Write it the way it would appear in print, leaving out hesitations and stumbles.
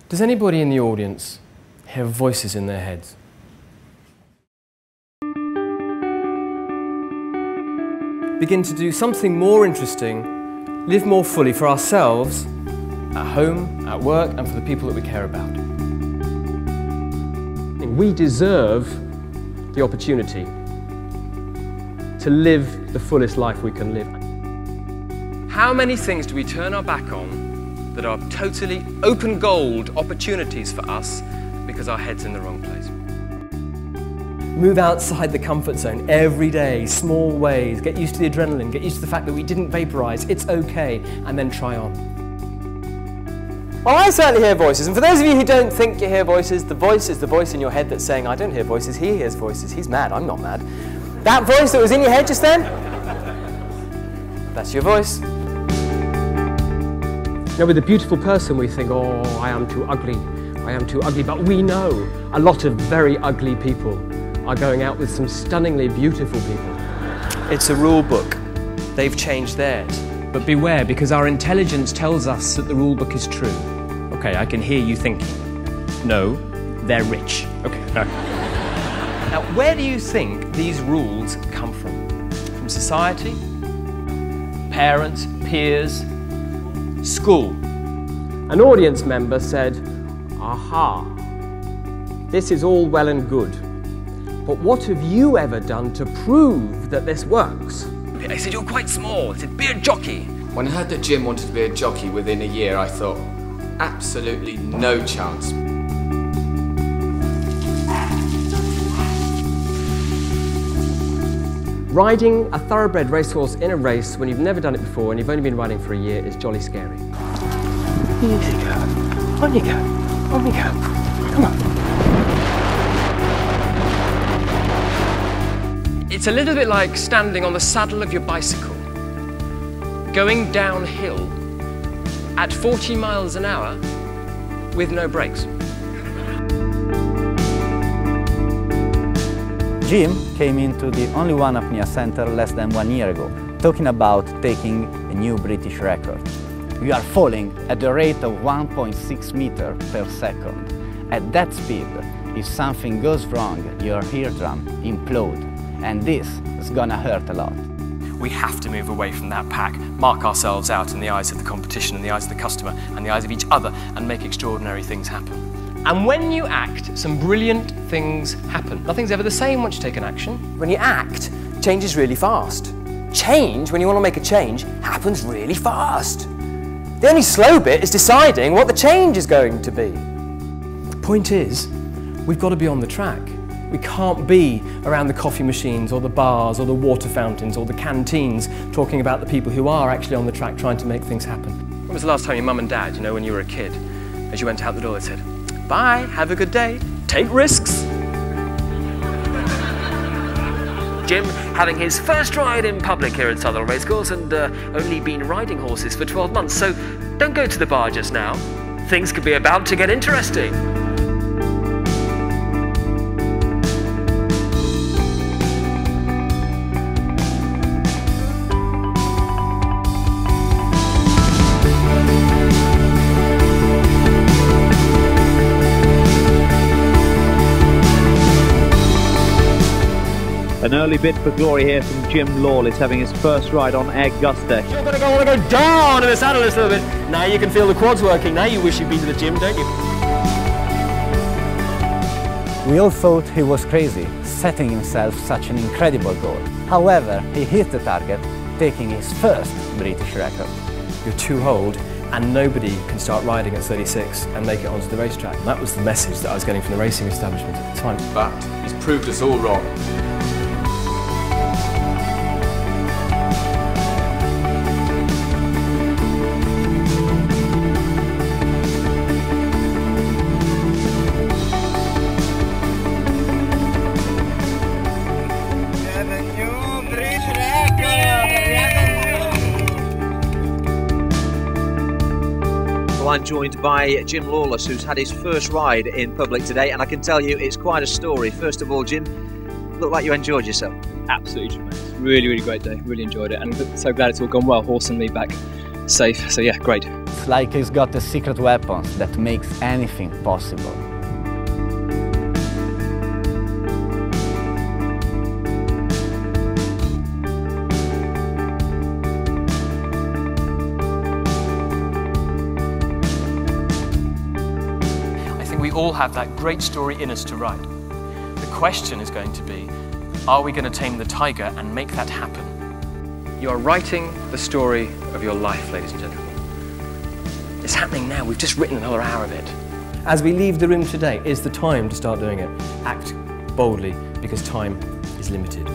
Does anybody in the audience hear voices in their heads? Begin to do something more interesting, live more fully for ourselves, at home, at work, and for the people that we care about. We deserve the opportunity to live the fullest life we can live. How many things do we turn our back on that are totally open gold opportunities for us because our head's in the wrong place? Move outside the comfort zone every day, small ways, get used to the adrenaline, get used to the fact that we didn't vaporize, it's okay, and then try on. Well, I certainly hear voices, and for those of you who don't think you hear voices, the voice is the voice in your head that's saying, I don't hear voices, he hears voices, he's mad, I'm not mad. That voice that was in your head just then, that's your voice. Now with a beautiful person we think, oh, I am too ugly, but we know a lot of very ugly people are going out with some stunningly beautiful people. It's a rule book. They've changed theirs. But beware, because our intelligence tells us that the rule book is true. Okay, I can hear you thinking, no, they're rich. Okay, no. Now, where do you think these rules come from? From society? Parents? Peers? School? An audience member said, aha, this is all well and good. But what have you ever done to prove that this works? I said, you're quite small. I said, be a jockey. When I heard that Jim wanted to be a jockey within a year, I thought, absolutely no chance. Riding a thoroughbred racehorse in a race when you've never done it before and you've only been riding for a year is jolly scary. Easy go. On you go. On you go. Come on. It's a little bit like standing on the saddle of your bicycle, going downhill at 40 miles an hour with no brakes. Jim came into the Only One Apnea Center less than 1 year ago, talking about taking a new British record. We are falling at the rate of 1.6 meters per second. At that speed, if something goes wrong, your eardrum implodes. And this is gonna hurt a lot. We have to move away from that pack, mark ourselves out in the eyes of the competition, in the eyes of the customer, and the eyes of each other, and make extraordinary things happen. And when you act, some brilliant things happen. Nothing's ever the same once you take an action. When you act, change is really fast. Change, when you want to make a change, happens really fast. The only slow bit is deciding what the change is going to be. The point is, we've got to be on the track. We can't be around the coffee machines or the bars or the water fountains or the canteens talking about the people who are actually on the track trying to make things happen. When was the last time your mum and dad, you know, when you were a kid, as you went out the door, they said, bye, have a good day, take risks. Jim having his first ride in public here at Southwell Racecourse and only been riding horses for 12 months, so don't go to the bar just now. Things could be about to get interesting. An early bid for glory here from Jim Lawless, having his first ride on Augusta. You're going to want to go down in the saddle just a little bit. Now you can feel the quads working. Now you wish you'd been to the gym, don't you? We all thought he was crazy, setting himself such an incredible goal. However, he hit the target, taking his first British record. You're too old, and nobody can start riding at 36 and make it onto the racetrack. That was the message that I was getting from the racing establishment at the time. But he's proved us all wrong. Well, I'm joined by Jim Lawless, who's had his first ride in public today, and I can tell you it's quite a story. First of all, Jim, looked like you enjoyed yourself. Absolutely tremendous. Really, really great day. Really enjoyed it, and so glad it's all gone well. Horse and me back safe. So yeah, great. It's like he's got a secret weapon that makes anything possible. We all have that great story in us to write. The question is going to be, are we going to tame the tiger and make that happen? You are writing the story of your life, ladies and gentlemen. It's happening now. We've just written another hour of it. As we leave the room today, is the time to start doing it. Act boldly, because time is limited.